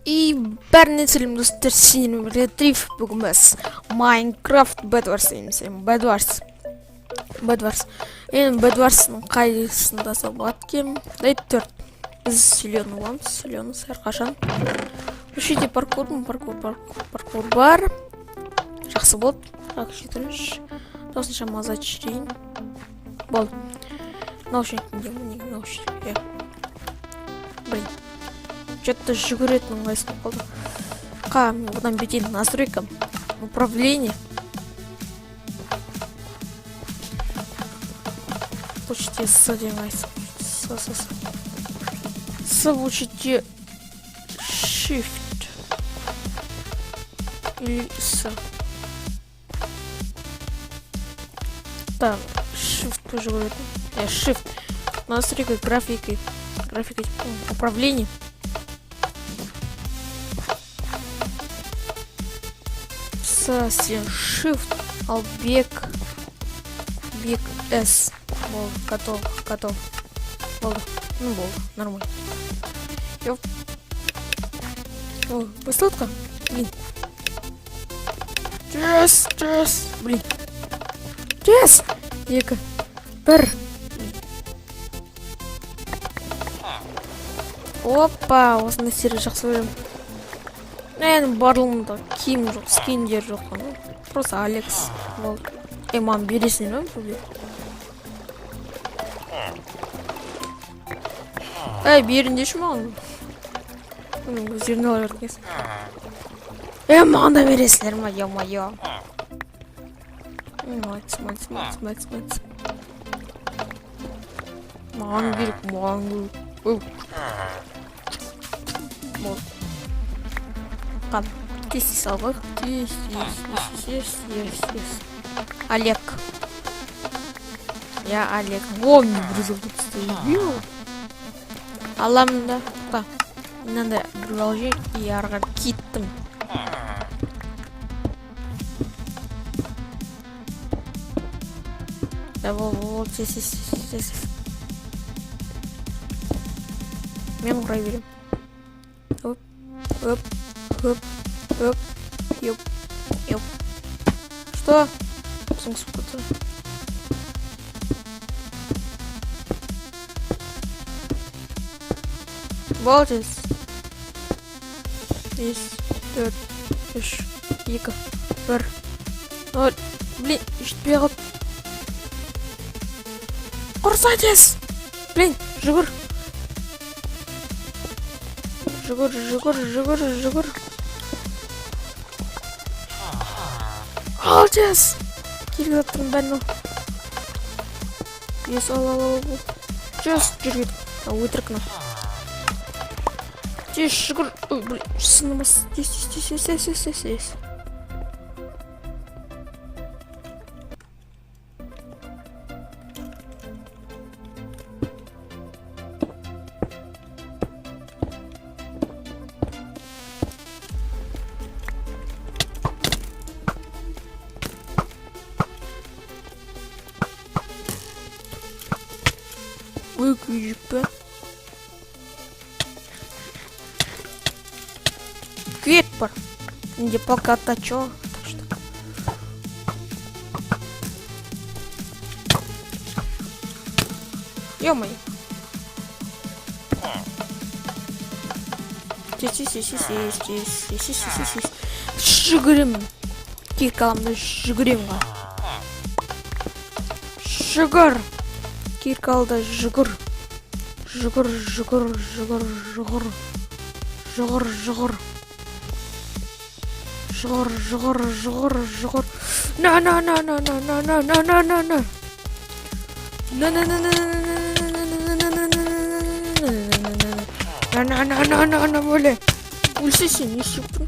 И бәріне сәлем достар, сенің ретрив бүгін біз Minecraft Bedwars дейміз. Bedwars. Енді Bedwars'ның қайсында болады екен? Дайт 4. Біз сөйлеуін оламыз, сөйлеуіміз әрқашан. Осы жерде паркур бар. Жақсы болды. Так, жетіріш. Тоғызынша маза жүрейін. Болды. Наушникінде неге наушник? Блин. Что-то жүгіретін ыңғайсыз қалды. Мен одан бетен настройка управление. Почти С деген ыңғайсыз. С учите Shift или С. Так, Shift тоже говорит. Shift. Настройка графики управления. Shift, бег S. Готов. Болды. Ну, болды. Нормально. Высотка? Блин. Джесс. Блин. Джесс. Екі. Бір. Опа, осындай серия жақсы көремін. Мен барлығында киім жоқ, скиндер жоқ. Просто Алекс. Мам, бересің ба бұл? Беріндеші маған. Өздеріне алар өткенсің. Маған да бересіңдер ма, ё-моё. Молодец. Маған керек. Ладно, кести салвых. Олег. Я Олег. Не брызгал тут стою. Аламда. Надо продолжить и аргакитом. Да вот здесь. Мен проверим. Оп. Ёп. Что? Сука-то. Молодец. Есть. Төрт. Үш. Екі. Бір. Ноль. Блин, үшт беғып. Құрсайтес. Блин, жүгір. Жүгір. Молодец. Келіп жатырмын бәрін. Ес, ал. Жүргет. Өтірік мына. Жүгір. Блин, сынымыз. Ес. Выкрепи. Квитпор. Где пока чё? Ё-моё. Жүгірем. Киркаламды жүгірем. Жүгір. Киркалда жүгір. Жүгір. На. На, бля. Ульсись, не щупну.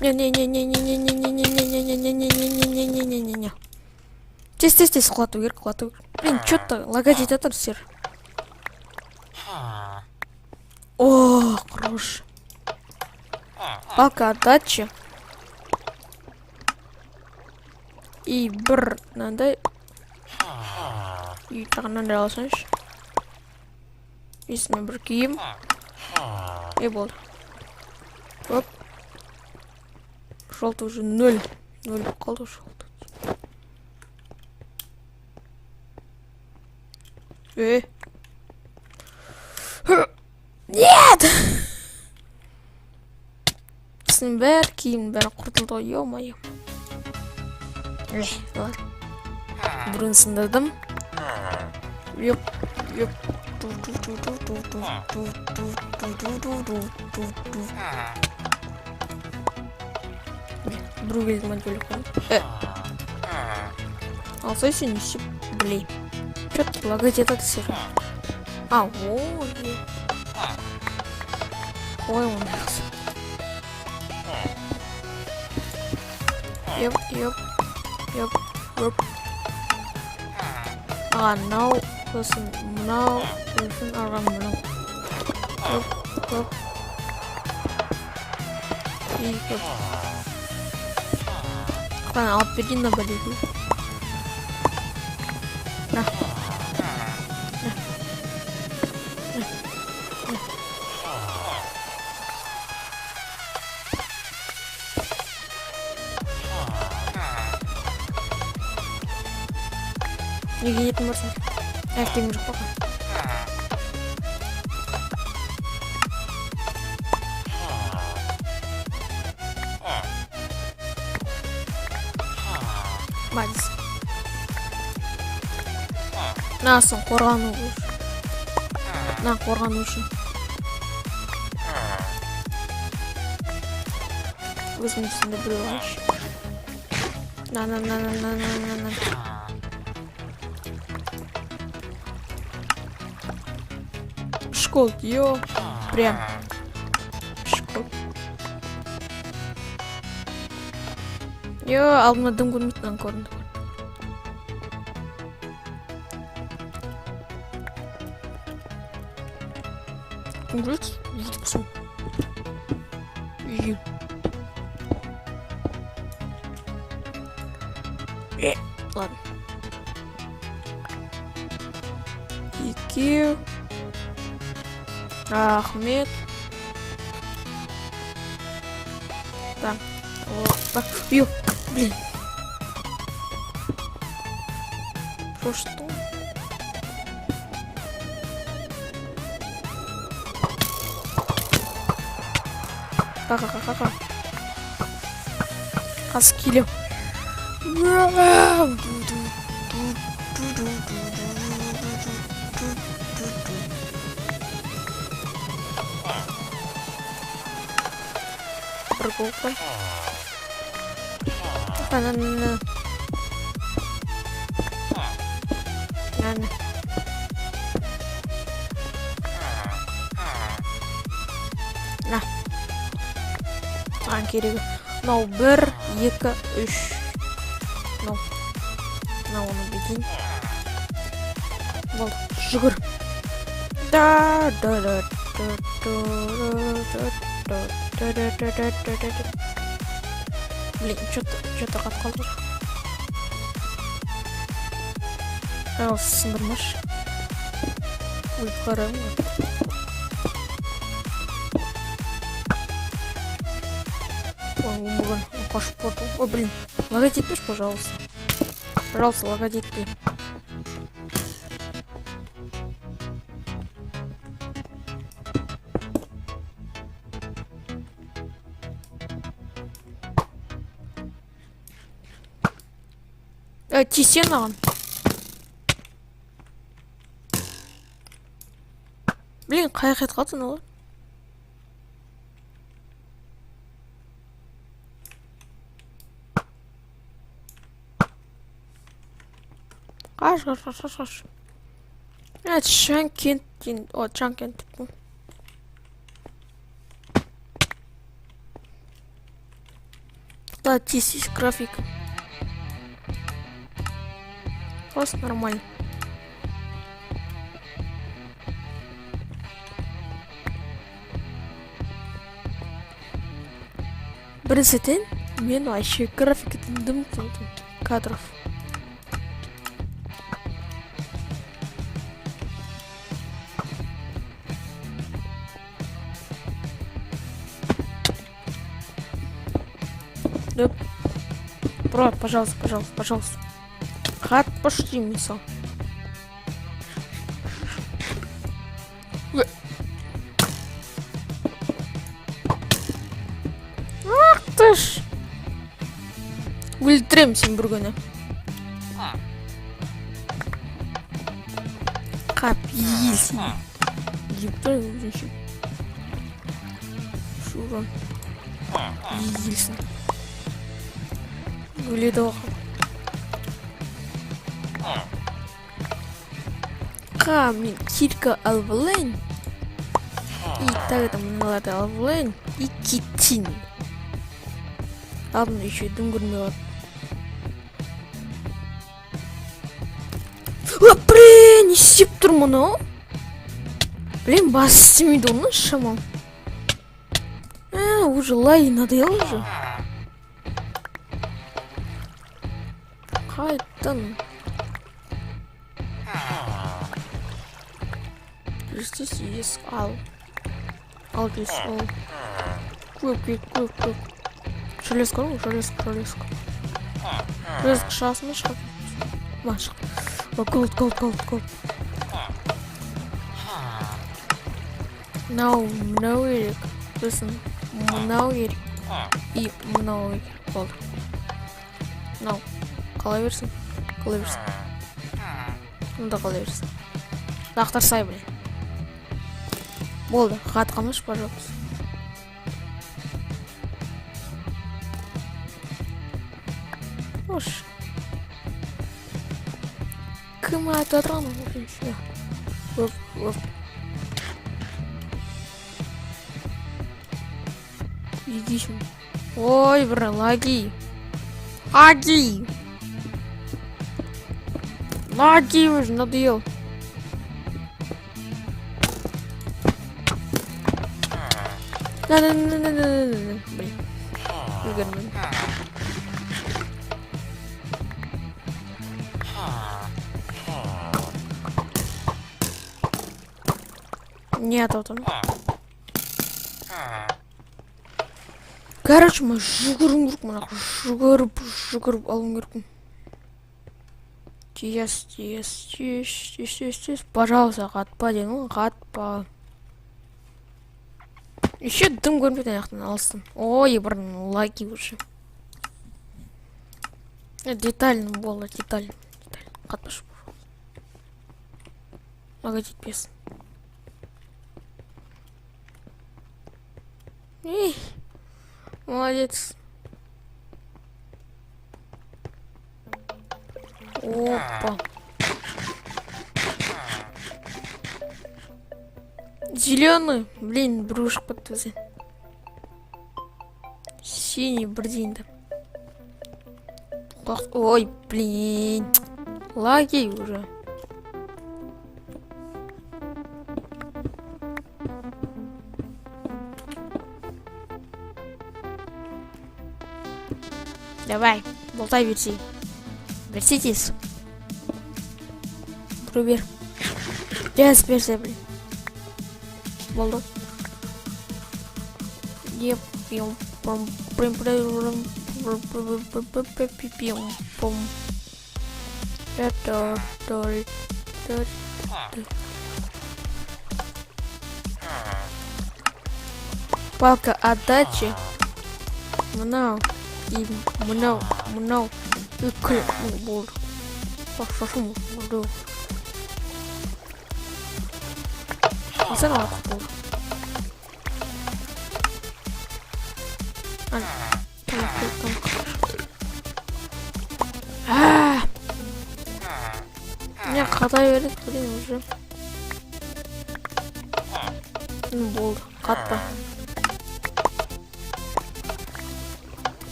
Не. Тез, құлату керек. Блин, что-то лагать етіп сер. О, хорош. Пока, дача. И надо. И так надо алсаңшы. Есіме бір киім. Болды. Оп. Желтый уже 0. 0 қалды желтый. Нет! Сінің бәрі киім бәрі құртылды ғой, ё-моё. Ладно. Бірін сындырдым. Йоп. Біреу келді ма бөлек қой. Алса сен несіп, блей. Чё-то лагать этот сервер. Вот. Ой, он нравится. Йоп. Now listen, now listen around now. Yep. Yep. Kan alып берейін на боледу. На. Неге етін барсың? Әктен жоқ бақа. Бадис. Насың қорғану үшін. На, қорғану үшін. Өзім түсінде біреу аш. На. Школ, ё. Прям. Школ. Ё, алдыма дым көрмейтін көрінді. Кім көреді? Етіп құсым. Ладно. Екеу. Рахмет. Так. Вот. Ё, блин. Что? Ха-ха-ха-ха. Хаскилю. Прогулка. На. Керегі. Мынау 1, 2, 3. Мынау оны бекейін. Болды, жүгір. Блин, что-то отказал. Сындырмаш. Ой, қарам. Ой, қашып көрді. Ой, блин, лагать етпеш, пожалуйста. Пожалуйста, лагать етпе. Тисен аған. Блин, қай қайт қатын олар? Қаш. Шанкент. О, Шанкент. Да, тисис график. Просто нормально. Біріншіден, мен вообще графикті дым кадров. Да. Брат, пожалуйста, пожалуйста, пожалуйста. Отпусти мясо. Ах ты ж. Өлтіремін сен бір күні. Капец. Ебай өзінше. Шуран. Езілсін. Өледі оған. Мен кирка алып алайын. И тағы да мыналарды алып алайын. И кетейін. Алдында еще дым көрмей қалды. Блин, не істеп тұрмын ау. Блин, бас істемейді оны шамам. Уже лай надоел уже. Қайтын. Здесь есть ал. Ал здесь ал. Көп. Железка, железка. Железка шасына шығып. Машық. Gold. Мынау керек. Сосын мынау керек. И мынау керек. Болды. Мынау. Қалай берсін? Мұнда қалай берсін? Дақтар сай, блин. Болды. Қатқаныш, пожалуйста. Ош. Кім атадырған ол? Оп. Идишь. Ой, бра, лаги уже надоел. Да. Блин. Выгодно. Нет, вот он. Короче, мы жүгіріп алуым керекпін. Тез. Пожалуйста, қатпа деймін, қатпа. Еще дым көрмейді аяқтан алыстым. Ой, бірін лаги уже. Детально болды, детально. Қатпашы бұл. Ага, жетпесін. Молодец. Опа. Зеленый, блин, брюшек подтузы. Синий, блин, да. Ой, блин. Лаги уже. Давай, болтай берси. Берситесь. Пробер. Сейчас берсе, блин. Болду. Еп, пьем, пом, палка отдачи. Мынау. И мынау. Болды. Шашым болды. Асан алып болды. Мне қатай береді, блин, уже. Болды, қатпа.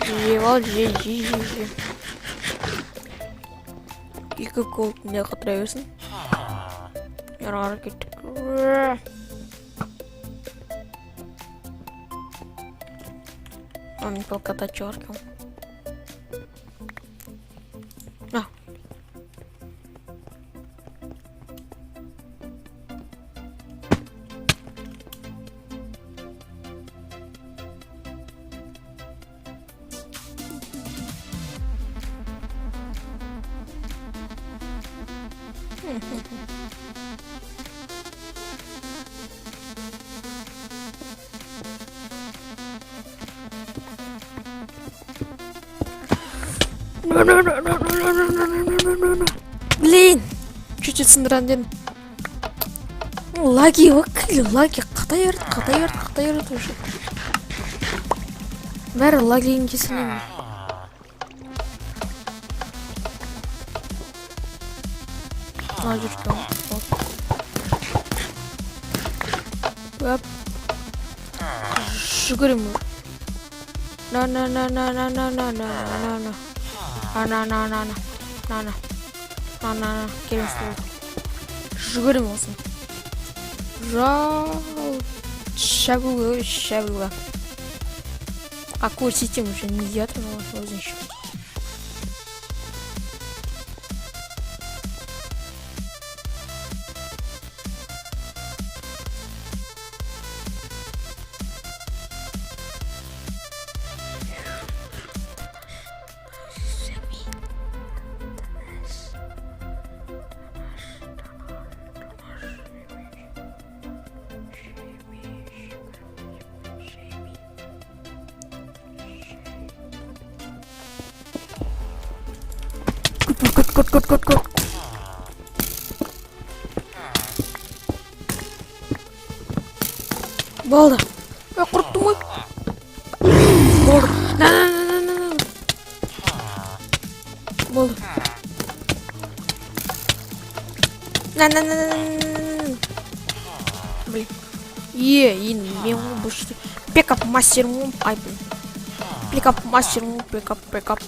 Же. Екі голд не қатыра берсін. Ярағар кеттік. Мен палката чоркам. Блин, чуть-чуть сындыран дедім. Лаги өкілі, лаги қатай берді уже. Бәрі лагиін кесілмеймін. Жүрген. Өп. Жүгірім. На. Келесі. Жүгірім olsun. Шабуға. Какую систему уже не идет, но вот еще. Кот. Болды. Құрттым ғой. Болды. На. Болды. На. Блин. Енді мен бұшты. Пекап мастерму. Ай, блин. Пекап мастерму. Пекап.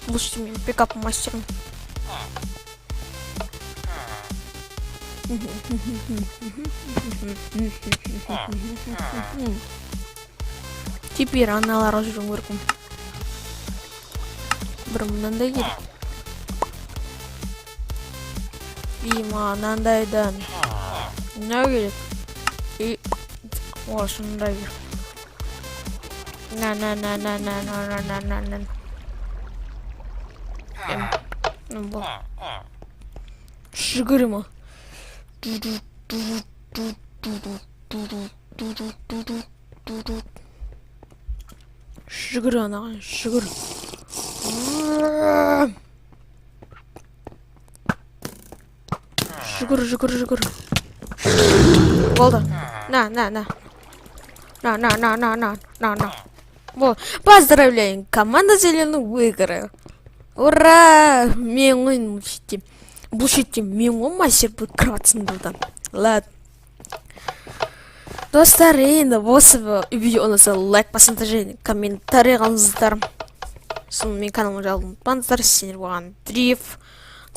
Лучше мне пикап мастером. Теперь аналар жүрген көркім. Бір мынандай керек. Мынандайдан. Не керек? И осындай керек. На. Бұл жүгірім. Жүгір анаған, жүгір. Жүгір. Болды. На. Вот. Поздравляем, команда зеленый выиграла. Ура! Мен ойын бұшеттем. Мен ғой мастер бұл кратсын бұлдан. Ладно. Достар, енді осы видео ұнаса лайк басыңыздар және комментарий қалыңыздар. Сонымен каналыма жабылып ұмытпаңыздар. Сендер болған дрифт.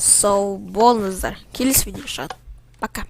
Сау болыңыздар. Келесі видео шығады. Пока.